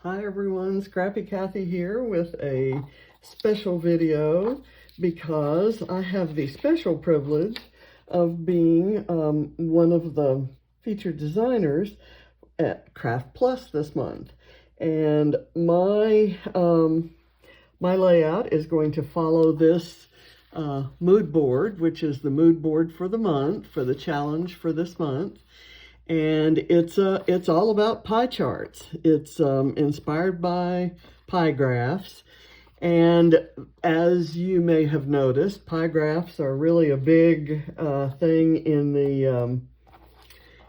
Hi everyone, Scrappy Kathy here with a special video because I have the special privilege of being one of the featured designers at Kraft Plus this month. And my layout is going to follow this mood board, which is the mood board for the month, for the challenge for this month. And it's all about pie charts. It's inspired by pie graphs. And as you may have noticed, pie graphs are really a big thing in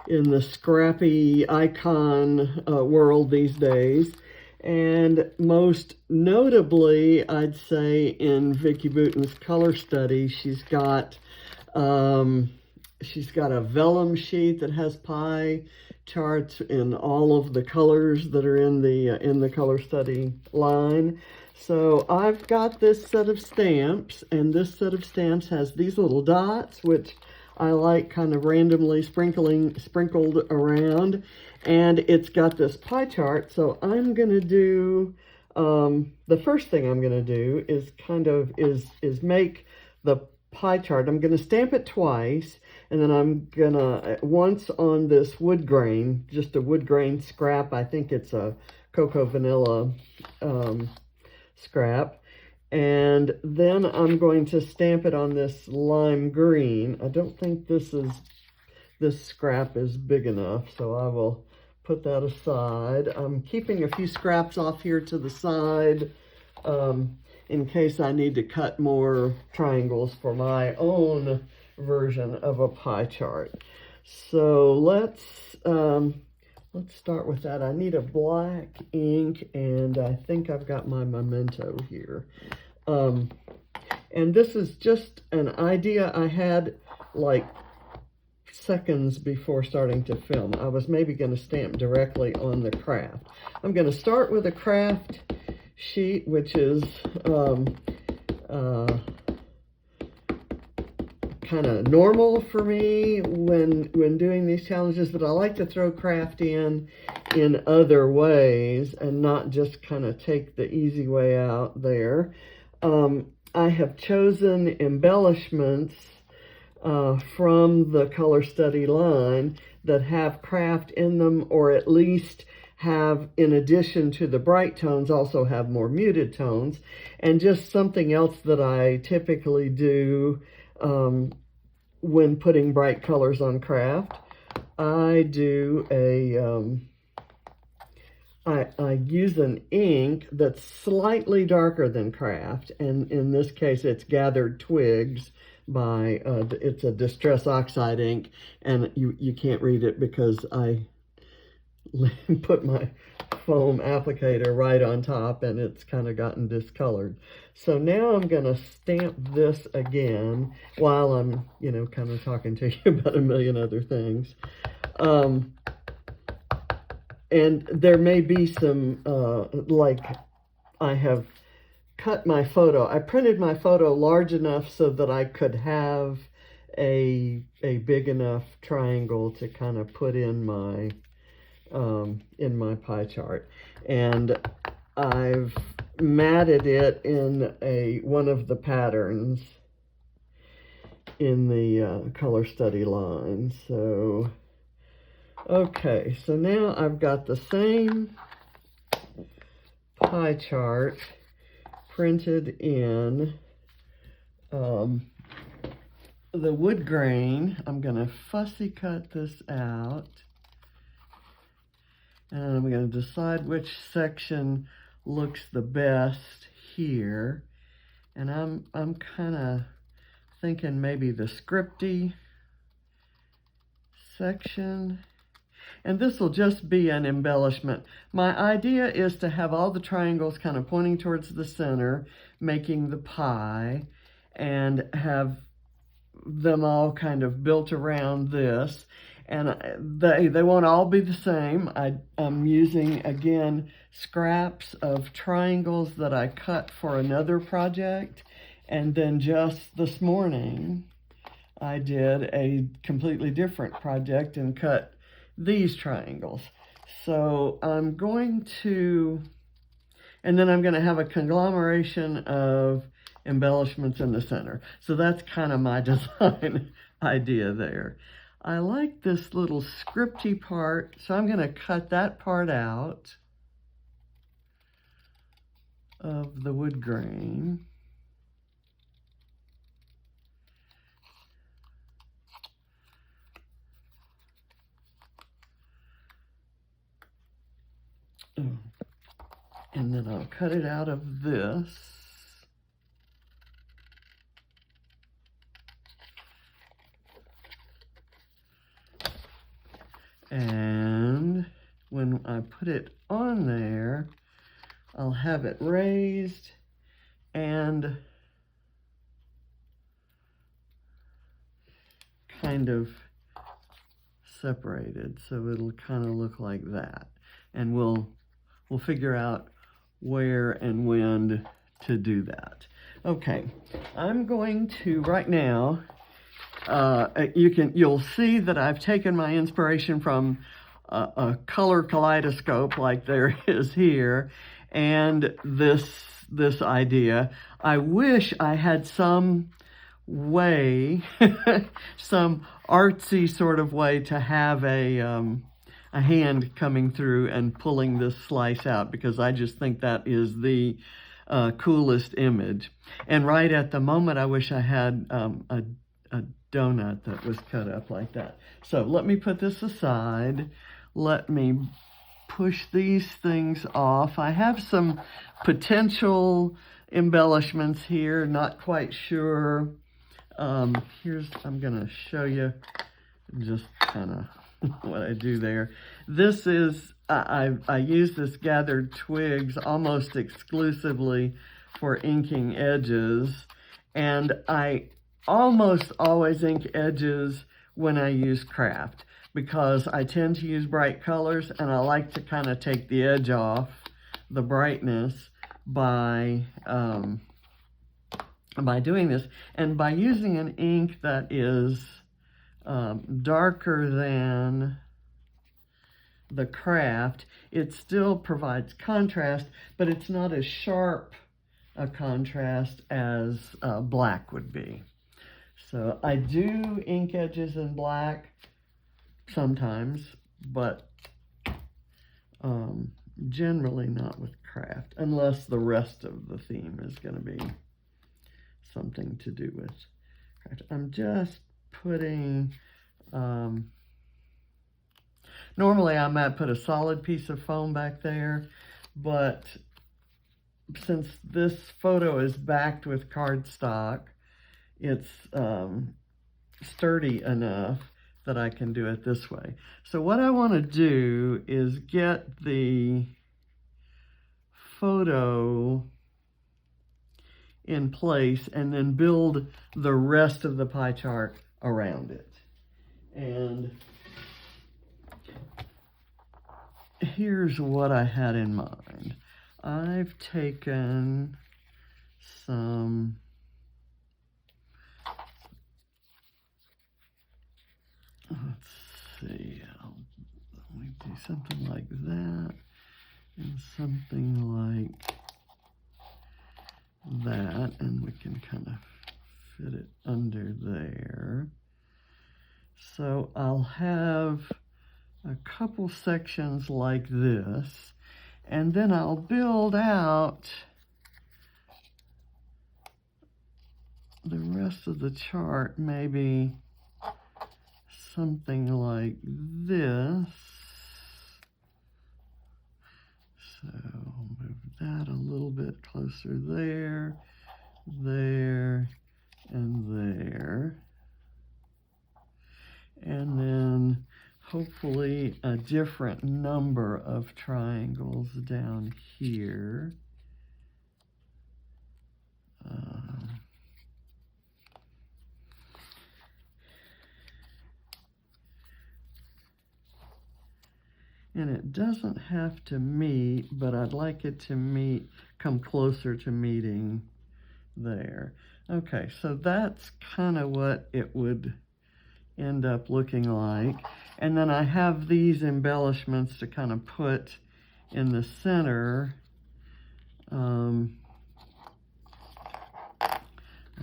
the scrappy icon world these days. And most notably, I'd say in Vicki Boutin's color study, she's got a vellum sheet that has pie charts in all of the colors that are in the color study line. So I've got this set of stamps, and this set of stamps has these little dots, which I like kind of randomly sprinkled around, and it's got this pie chart. So I'm going to do, the first thing I'm going to do is make the pie chart. I'm going to stamp it twice, and then I'm going to, once on this wood grain, just a wood grain scrap. I think it's a cocoa vanilla scrap. And then I'm going to stamp it on this lime green. I don't think this scrap is big enough, so I will put that aside. I'm keeping a few scraps off here to the side in case I need to cut more triangles for my own version of a pie chart. So let's start with that. I need a black ink, and I think I've got my memento here. And this is just an idea I had like seconds before starting to film. I was maybe going to stamp directly on the Kraft. I'm going to start with a Kraft sheet, which is kind of normal for me when doing these challenges, but I like to throw Kraft in other ways and not just kind of take the easy way out there. I have chosen embellishments from the color study line that have Kraft in them, or at least have, in addition to the bright tones, also have more muted tones. And just something else that I typically do when putting bright colors on Kraft, I do I use an ink that's slightly darker than Kraft, and in this case it's Gathered Twigs by, it's a Distress Oxide ink, and you can't read it because I put my foam applicator right on top and it's kind of gotten discolored. So now I'm going to stamp this again while I'm, kind of talking to you about a million other things. And there may be some, like I have cut my photo. I printed my photo large enough so that I could have a big enough triangle to kind of put in my pie chart. And I've matted it in one of the patterns in the color study line. So okay, so now I've got the same pie chart printed in the wood grain. I'm going to fussy cut this out, and I'm going to decide which section looks the best here. And I'm kind of thinking maybe the scripty section. And this will just be an embellishment. My idea is to have all the triangles kind of pointing towards the center, making the pie, and have them all kind of built around this. And they won't all be the same. I'm using, again, scraps of triangles that I cut for another project. And then just this morning, I did a completely different project and cut these triangles. So I'm going to, and then I'm going to have a conglomeration of embellishments in the center. So that's kind of my design idea there. I like this little scripty part, so I'm going to cut that part out of the wood grain. And then I'll cut it out of this. And when I put it on there, I'll have it raised and kind of separated, so it'll kind of look like that. And we'll figure out where and when to do that. Okay, I'm going to right now, you'll see that I've taken my inspiration from a color kaleidoscope like there is here, and this idea. I wish I had some way, some artsy sort of way to have a hand coming through and pulling this slice out, because I just think that is the coolest image. And right at the moment, I wish I had a donut that was cut up like that. So let me put this aside. Let me push these things off. I have some potential embellishments here, not quite sure. I'm gonna show you just kind of what I do there. This is, I use this gathered twigs almost exclusively for inking edges, and I almost always ink edges when I use Kraft, because I tend to use bright colors, and I like to kind of take the edge off the brightness by doing this, and by using an ink that is darker than the Kraft, it still provides contrast, but it's not as sharp a contrast as black would be. So I do ink edges in black sometimes, but generally not with Kraft, unless the rest of the theme is going to be something to do with Kraft. I'm just putting, normally I might put a solid piece of foam back there, but since this photo is backed with cardstock, it's sturdy enough that I can do it this way. So what I want to do is get the photo in place and then build the rest of the pie chart around it. And here's what I had in mind. I've taken some let's see, let me do something like that and something like that, and we can kind of fit it under there. So I'll have a couple sections like this, and then I'll build out the rest of the chart, maybe something like this. So I'll move that a little bit closer there, there, and there. And then hopefully a different number of triangles down here. And it doesn't have to meet, but I'd like it to come closer to meeting there. Okay, so that's kind of what it would end up looking like. And then I have these embellishments to kind of put in the center. I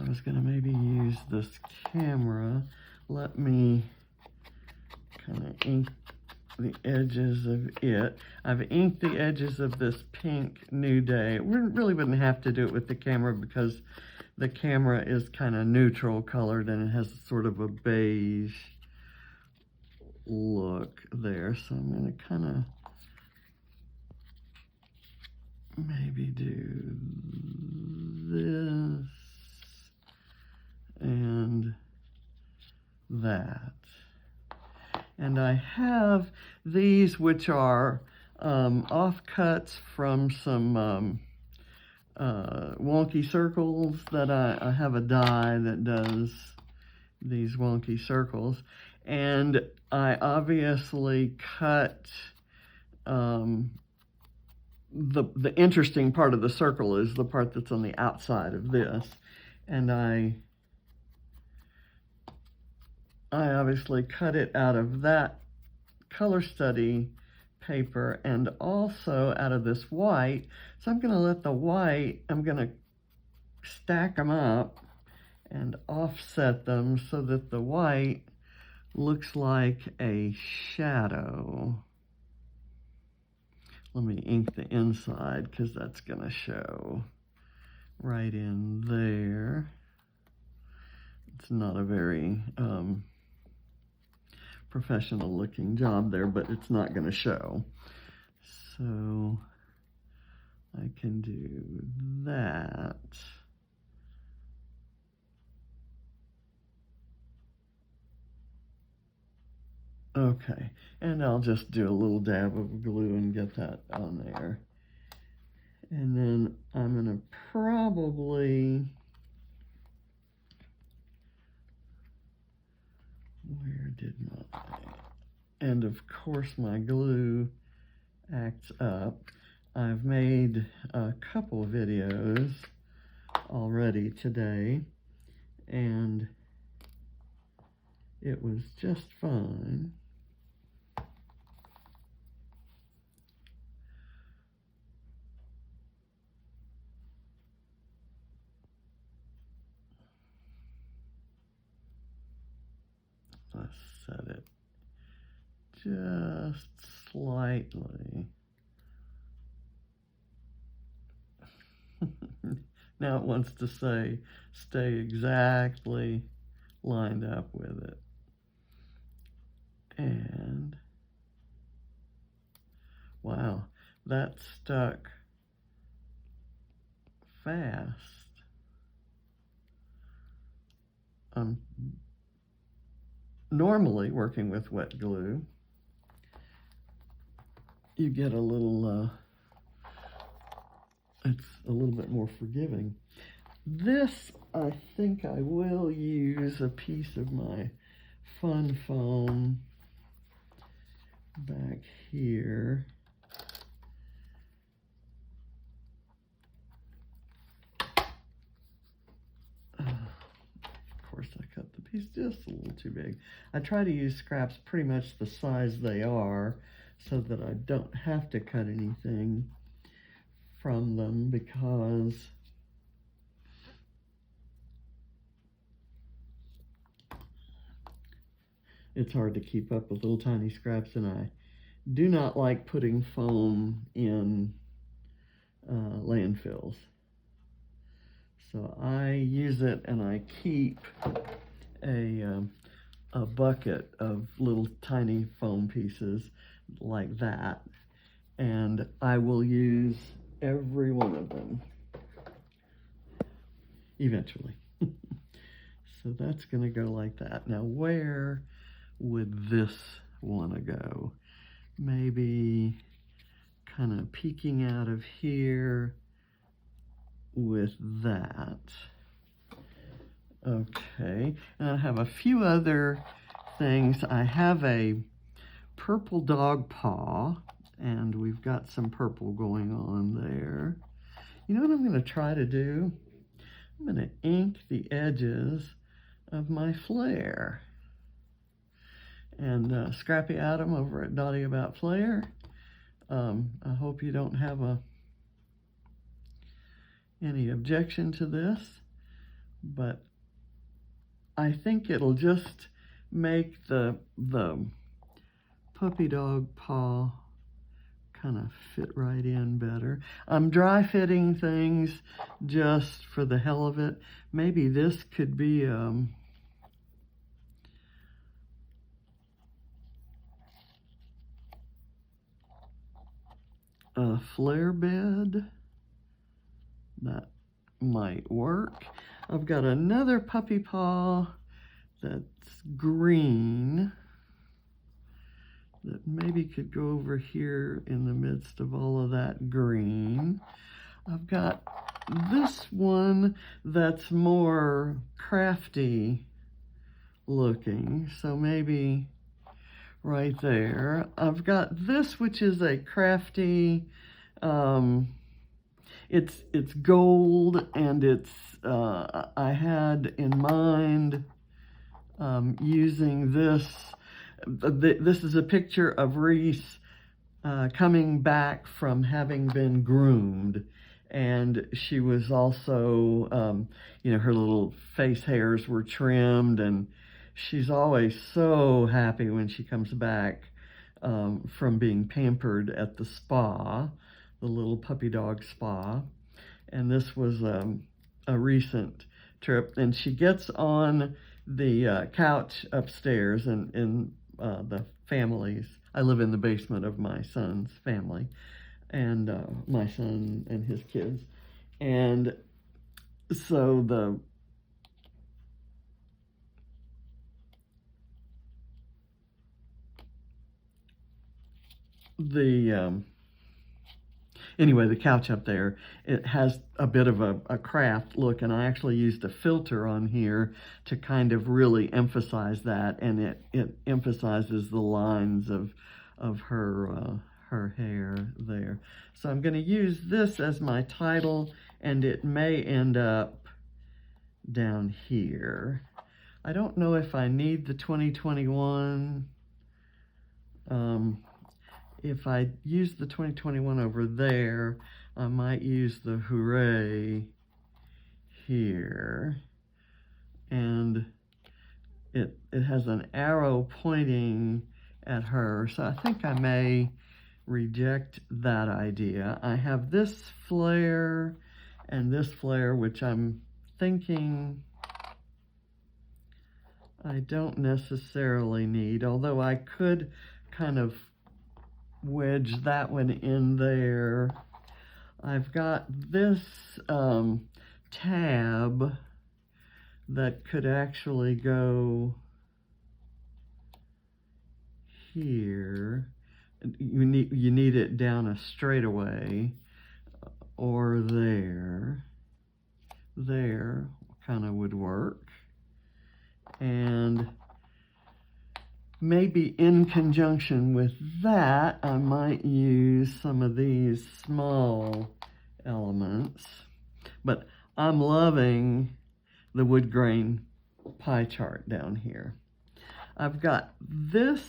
was going to maybe use this camera. Let me kind of ink the edges of it. I've inked the edges of this pink New Day. We really wouldn't have to do it with the camera because the camera is kind of neutral colored and it has sort of a beige look there. So I'm going to kind of maybe do this and that. And I have these, which are offcuts from some wonky circles that I have a die that does these wonky circles. And I obviously cut, the interesting part of the circle is the part that's on the outside of this. And I obviously cut it out of that color study paper and also out of this white. So I'm going to let the white, I'm going to stack them up and offset them so that the white looks like a shadow. Let me ink the inside because that's going to show right in there. It's not a very professional looking job there, but it's not going to show. So I can do that. Okay, and I'll just do a little dab of glue and get that on there. And then I'm going to probably, where did my, and of course my glue acts up. I've made a couple videos already today, and it was just fine. Let's set it just slightly. Now it wants to say stay exactly lined up with it. And wow, that stuck fast. Normally working with wet glue, you get a little, it's a little bit more forgiving. This, I think I will use a piece of my fun foam back here. Of course, I cut the piece just a little too big. I try to use scraps pretty much the size they are so that I don't have to cut anything from them, because it's hard to keep up with little tiny scraps, and I do not like putting foam in landfills. So I use it, and I keep a bucket of little tiny foam pieces like that, and I will use every one of them eventually. So that's going to go like that. Now, where would this want to go? Maybe kind of peeking out of here with that. Okay, and I have a few other things. I have a purple dog paw, and we've got some purple going on there. You know what I'm going to try to do? I'm going to ink the edges of my flare. And Scrappy Adam over at Dottie About Flair. I hope you don't have any objection to this, but I think it'll just make the puppy dog paw kind of fit right in better. I'm dry fitting things just for the hell of it. Maybe this could be a flare bed. That might work. I've got another puppy paw that's green that maybe could go over here in the midst of all of that green. I've got this one that's more crafty looking, so maybe right there. I've got this, which is a crafty, it's gold, and it's I had in mind using this. This is a picture of Reese coming back from having been groomed, and she was also, you know, her little face hairs were trimmed, and she's always so happy when she comes back from being pampered at the spa, the little puppy dog spa. And this was a recent trip, and she gets on the couch upstairs in the families. I live in the basement of my son's family, and my son and his kids. And so anyway, the couch up there, it has a bit of a Kraft look, and I actually used a filter on here to kind of really emphasize that, and it emphasizes the lines of her hair there. So I'm going to use this as my title, and it may end up down here. I don't know if I need the 2021. If I use the 2021 over there, I might use the Hooray here. And it has an arrow pointing at her, so I think I may reject that idea. I have this flare and this flare, which I'm thinking I don't necessarily need, although I could kind of wedge that one in there. I've got this tab that could actually go here. You need it down a straightaway, or there kind of would work. And maybe in conjunction with that, I might use some of these small elements. But I'm loving the wood grain pie chart down here. I've got this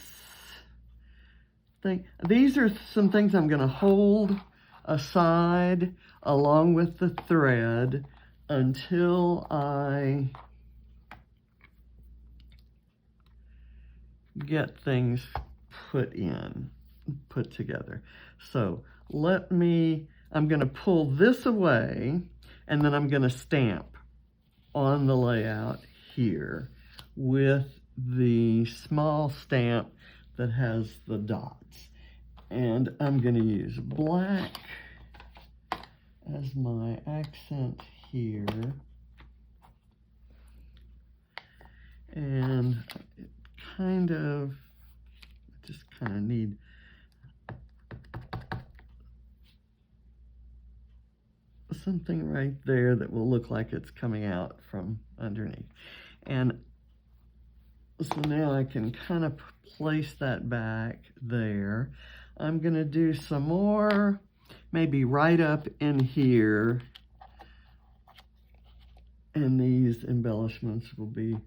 thing. These are some things I'm going to hold aside along with the thread until I get things put together. So I'm going to pull this away, and then I'm going to stamp on the layout here with the small stamp that has the dots. And I'm going to use black as my accent here. And just kind of need something right there that will look like it's coming out from underneath. And so now I can kind of place that back there. I'm going to do some more, maybe right up in here, and these embellishments will be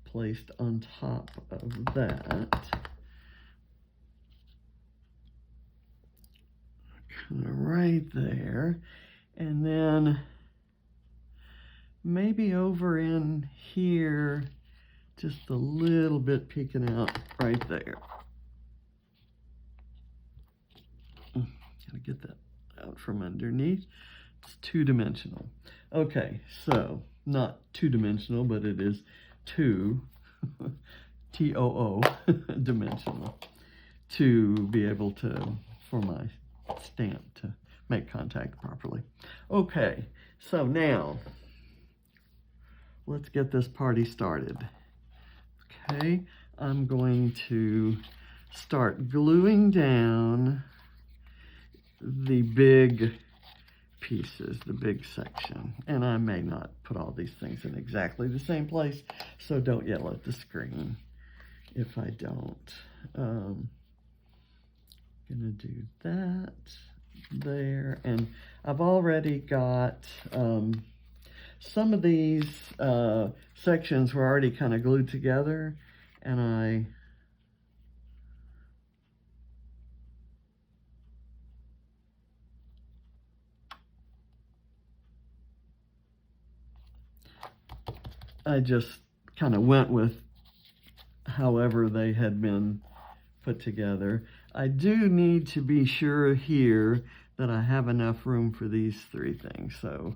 placed on top of that. kind of right there. And then maybe over in here, just a little bit peeking out right there. Gotta get that out from underneath. It's two-dimensional. Okay, so not two-dimensional, but it is two, T-O-O, dimensional, to be able to, for my stamp to make contact properly. Okay, so now let's get this party started. Okay, I'm going to start gluing down the big pieces, the big section. And I may not put all these things in exactly the same place, so don't yell at the screen if I don't. Gonna do that there, and I've already got some of these sections were already kind of glued together, and I just kind of went with however they had been put together. I do need to be sure here that I have enough room for these three things, so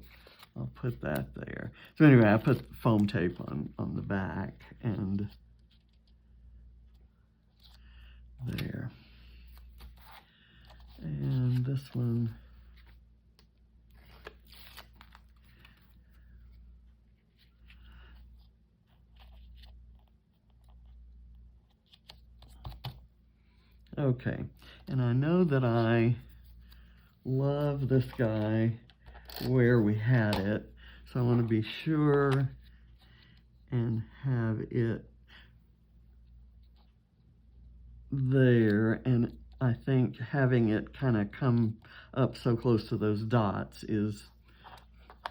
I'll put that there. So anyway, I put foam tape on the back and there. And this one, okay, and I know that I love this guy where we had it, so I want to be sure and have it there, and I think having it kind of come up so close to those dots is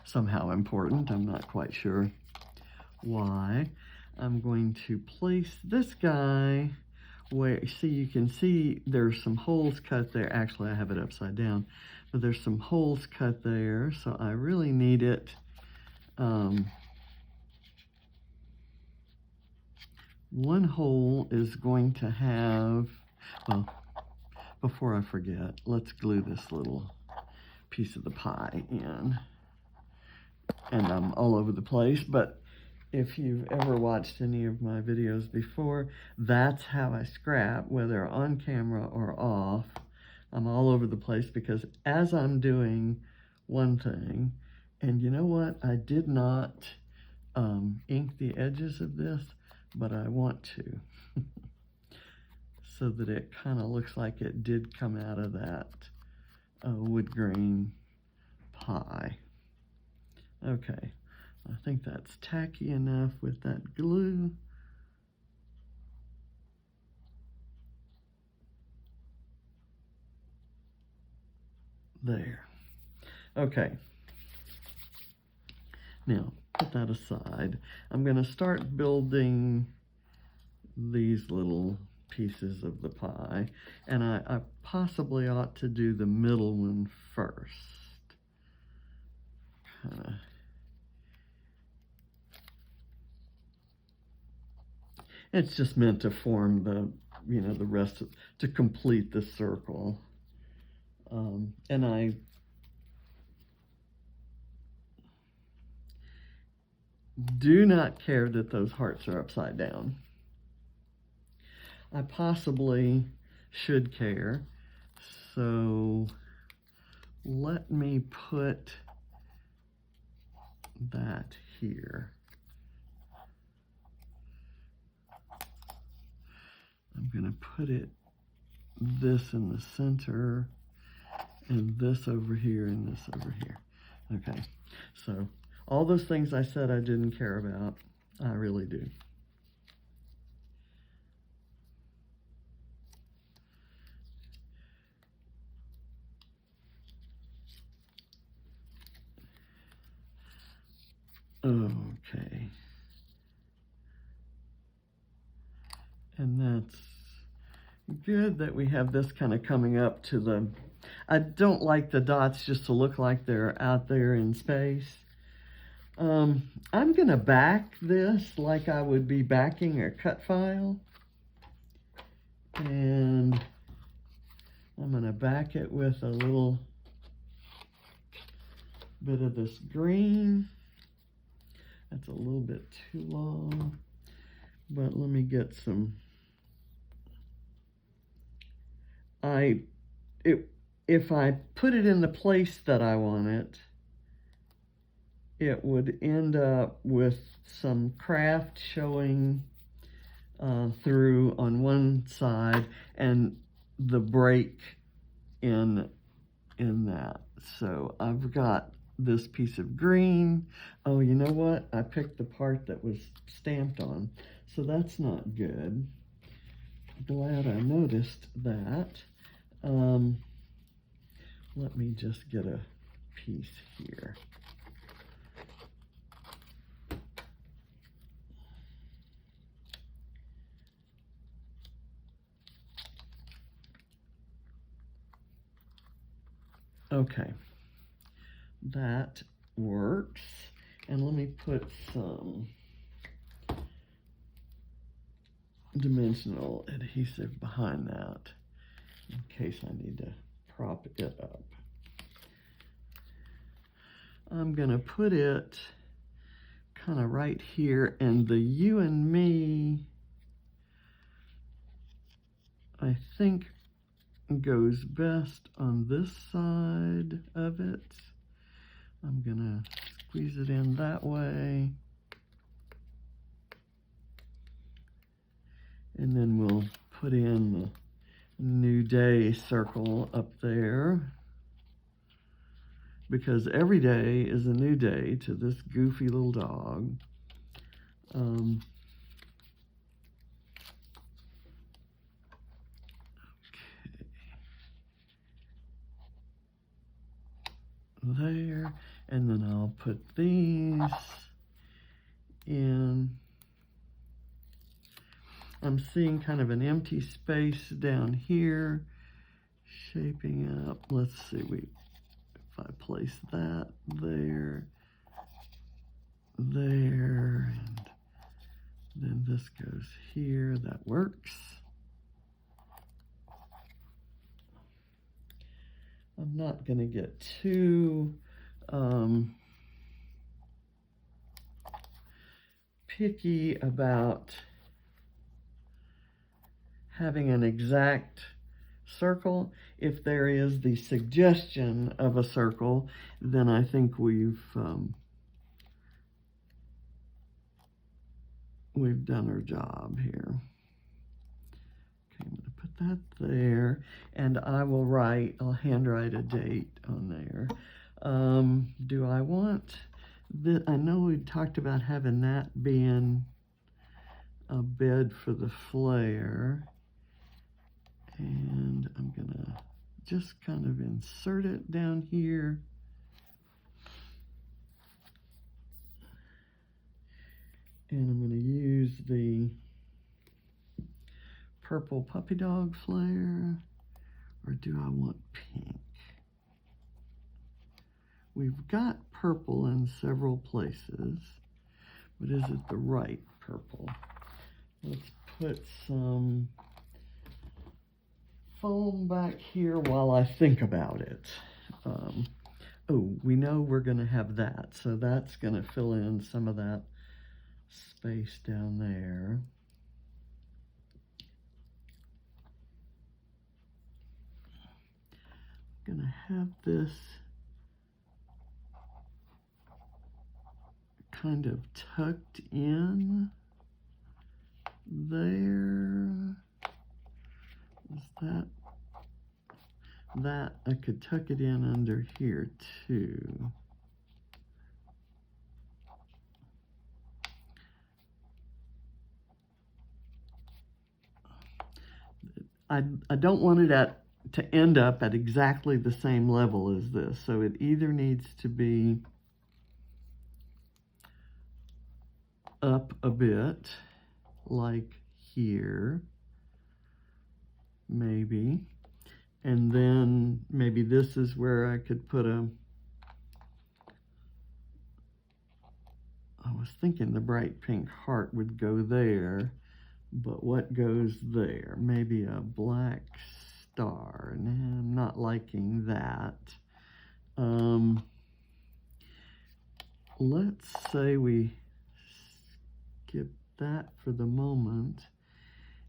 somehow important. I'm not quite sure why. I'm going to place this guy where, see, you can see there's some holes cut there. Actually, I have it upside down, but there's some holes cut there, so I really need it one hole is going to have, well, before I forget, let's glue this little piece of the pie in. And I'm all over the place, but if you've ever watched any of my videos before, that's how I scrap, whether on camera or off. I'm all over the place because as I'm doing one thing, and you know what? I did not ink the edges of this, but I want to, so that it kind of looks like it did come out of that wood grain pie. Okay, I think that's tacky enough with that glue. There. Okay. Now, put that aside. I'm going to start building these little pieces of the pie, and I possibly ought to do the middle one first. It's just meant to form the, the rest to complete the circle. And I do not care that those hearts are upside down. I possibly should care, so let me put that here. I'm going to put this in the center, and this over here, and this over here. Okay, so all those things I said I didn't care about, I really do. Okay. And that's good that we have this kind of coming up to the, I don't like the dots just to look like they're out there in space. I'm gonna back this like I would be backing a cut file. And I'm gonna back it with a little bit of this green. That's a little bit too long, but let me get some. If I put it in the place that I want it, it would end up with some Kraft showing through on one side and the break in that. So I've got this piece of green. Oh, you know what? I picked the part that was stamped on, so that's not good. Glad I noticed that. Let me just get a piece here. Okay, that works. And let me put some dimensional adhesive behind that in case I need to prop it up. I'm gonna put it kind of right here, and the you and me, I think, goes best on this side of it. I'm gonna squeeze it in that way. And then we'll put in the New Day circle up there, because every day is a new day to this goofy little dog. There, and then I'll put these in. I'm seeing kind of an empty space down here shaping up. Let's see, if I place that there, and then this goes here, that works. I'm not going to get too picky about having an exact circle. If there is the suggestion of a circle, then I think we've done our job here. Okay, I'm going to put that there, and I'll handwrite a date on there. Do I want I know we talked about having that being a bed for the flare, and I'm gonna just kind of insert it down here. And I'm going to use the purple puppy dog flare, or do I want pink? We've got purple in several places, but is it the right purple? Let's put some foam back here while I think about it. Oh, we know we're going to have that, so that's going to fill in some of that space down there. I'm going to have this kind of tucked in there. Is that I could tuck it in under here too. I don't want it to end up at exactly the same level as this, so it either needs to be up a bit, like here, maybe, And then maybe this is where I could put I was thinking the bright pink heart would go there, but what goes there? Maybe a black star. Nah, I'm not liking that. Let's say we skip that for the moment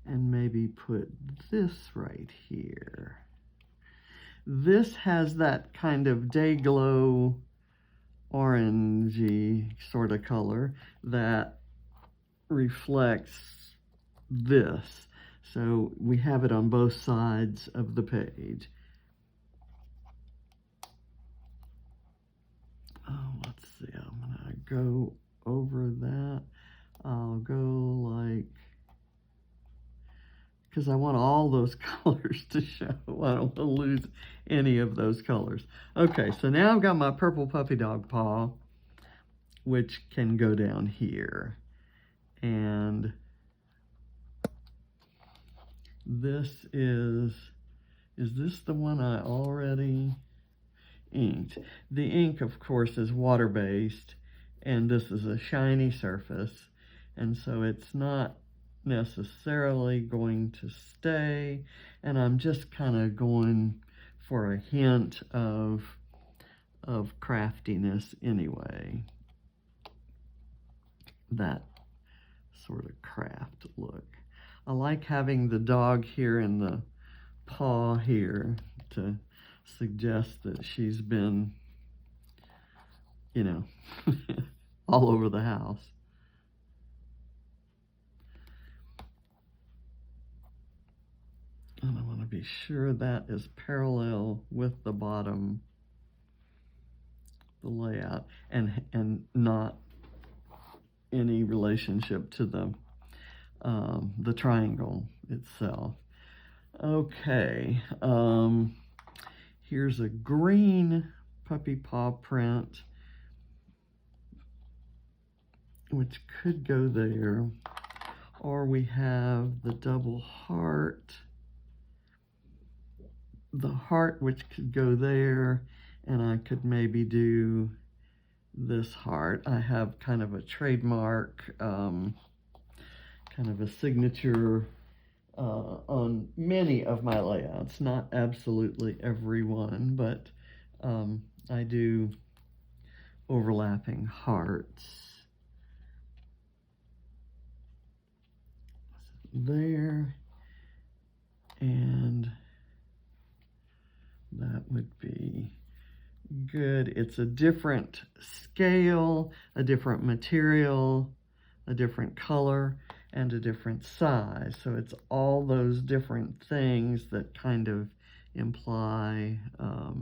and maybe put this right here. This has that kind of day glow orangey sort of color that reflects this. So we have it on both sides of the page. Oh, let's see, I'm gonna go over that. I'll go like, because I want all those colors to show. I don't want to lose any of those colors. Okay, so now I've got my purple puppy dog paw, which can go down here. And this is this the one I already inked? The ink, of course, is water-based, and this is a shiny surface, and so it's not necessarily going to stay, and I'm just kind of going for a hint of craftiness anyway. That sort of craft look. I like having the dog here in the paw here to suggest that she's been, you know, all over the house. And I want to be sure that is parallel with the bottom, the layout, and not any relationship to the triangle itself. Okay, here's a green puppy paw print, which could go there, or we have the double heart, the heart which could go there, and I could maybe do this heart. I have kind of a trademark, kind of a signature on many of my layouts, not absolutely every one, but I do overlapping hearts there, and that would be good. It's a different scale, a different material, a different color, and a different size. So it's all those different things that kind of imply a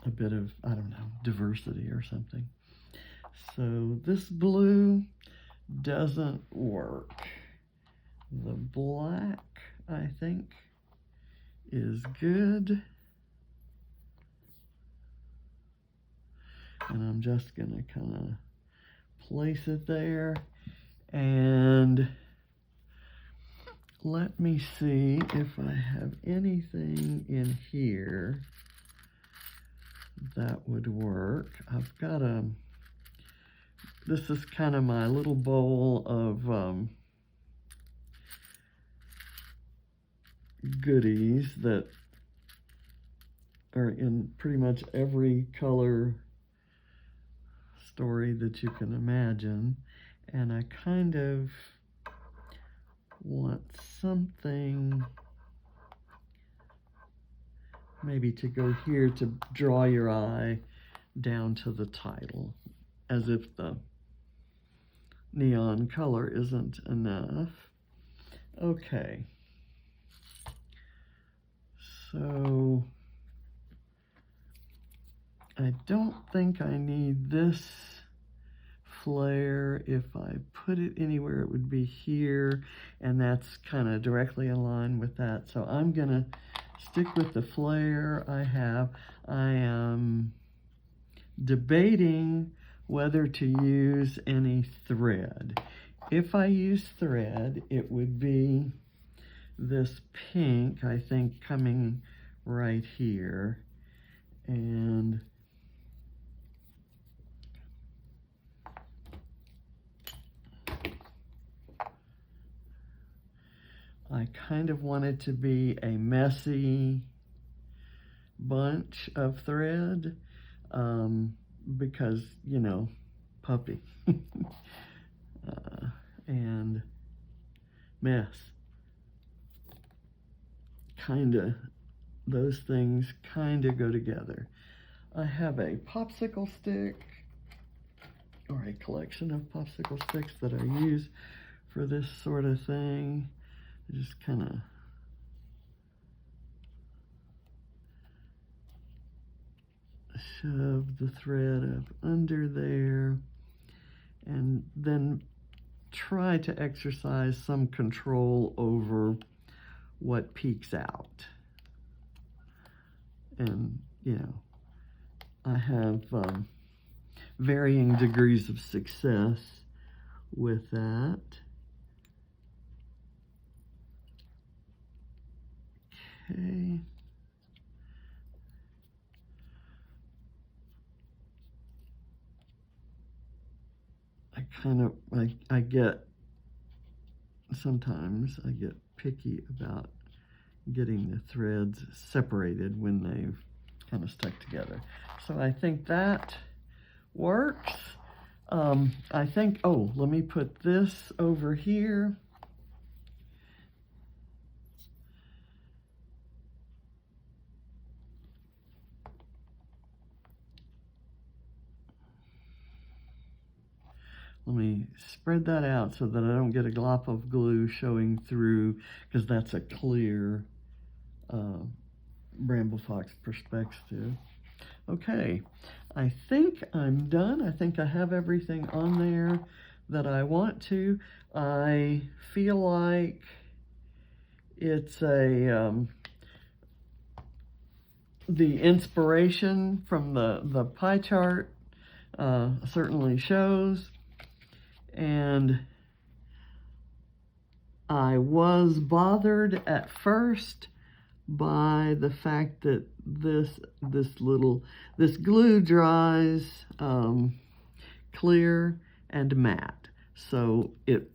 bit of, I don't know, diversity or something. So this blue doesn't work. The black, I think, is good. And I'm just gonna kind of place it there. And let me see if I have anything in here that would work. I've got this is kind of my little bowl of goodies that are in pretty much every color story that you can imagine, and I kind of want something maybe to go here to draw your eye down to the title, as if the neon color isn't enough. Okay, so I don't think I need this flare. If I put it anywhere, it would be here, and that's kind of directly in line with that. So I'm gonna stick with the flare I have. I am debating whether to use any thread. if I use thread, it would be this pink, I think, coming right here. And I kind of want it to be a messy bunch of thread, because, you know, puppy. And mess. Kinda, those things kinda go together. I have a popsicle stick, or a collection of popsicle sticks that I use for this sort of thing. I just kinda shove the thread up under there, and then try to exercise some control over what peeks out. And, you know, I have varying degrees of success with that. Okay. I get, sometimes I get picky about getting the threads separated when they've kind of stuck together. So I think that works. I think, oh, let me put this over here. Let me spread that out so that I don't get a glop of glue showing through, because that's a clear Bramble Fox perspective. Okay, I think I'm done. I think I have everything on there that I want to. I feel like it's a the inspiration from the pie chart certainly shows. And I was bothered at first by the fact that this glue dries clear and matte, so it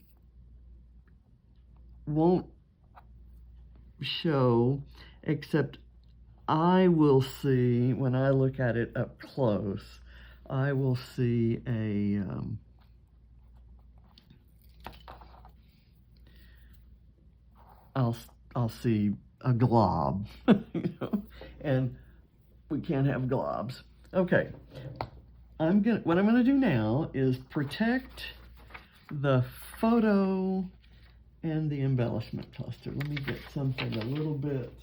won't show, except I will see, when I look at it up close, I will see a I'll see a glob, you know, and we can't have globs. Okay, what I'm gonna do now is protect the photo and the embellishment cluster. Let me get something a little bit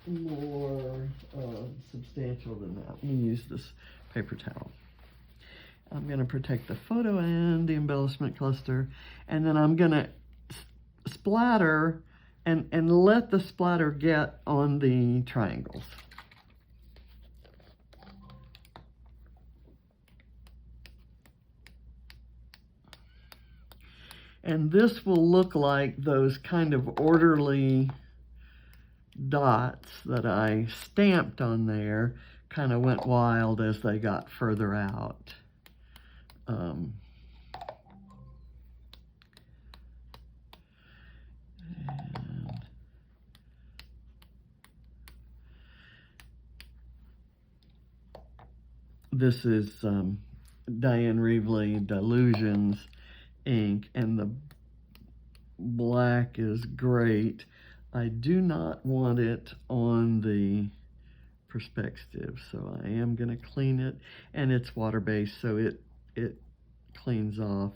more substantial than that. Let me use this paper towel. I'm gonna protect the photo and the embellishment cluster, and then I'm gonna splatter and let the splatter get on the triangles. And this will look like those kind of orderly dots that I stamped on there kind of went wild as they got further out. This is Diane Reevely Delusions ink, and the black is great. I do not want it on the perspective, so I am going to clean it, and it's water-based, so it cleans off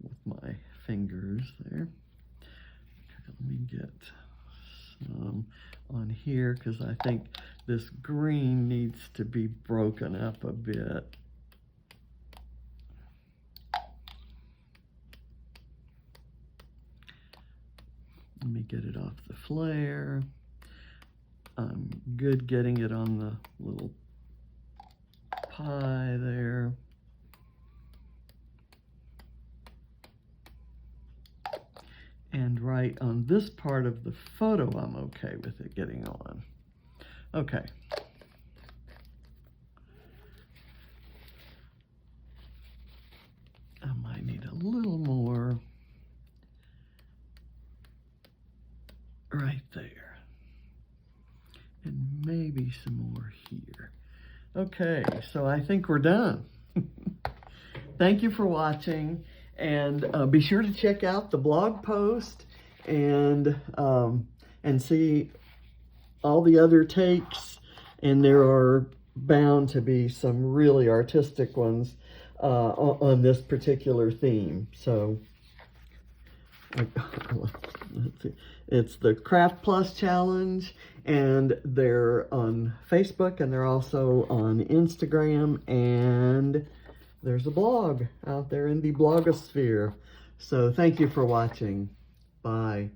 with my fingers there. Okay, let me get some on here, because I think this green needs to be broken up a bit. Let me get it off the flare. I'm good getting it on the little pie there. And right on this part of the photo, I'm okay with it getting on. Okay. I might need a little more right there. And maybe some more here. Okay, so I think we're done. Thank you for watching, and be sure to check out the blog post and see all the other takes, and there are bound to be some really artistic ones on this particular theme. So let's see. It's the Kraft Plus Challenge, and they're on Facebook, and they're also on Instagram, and there's a blog out there in the blogosphere. So thank you for watching. Bye.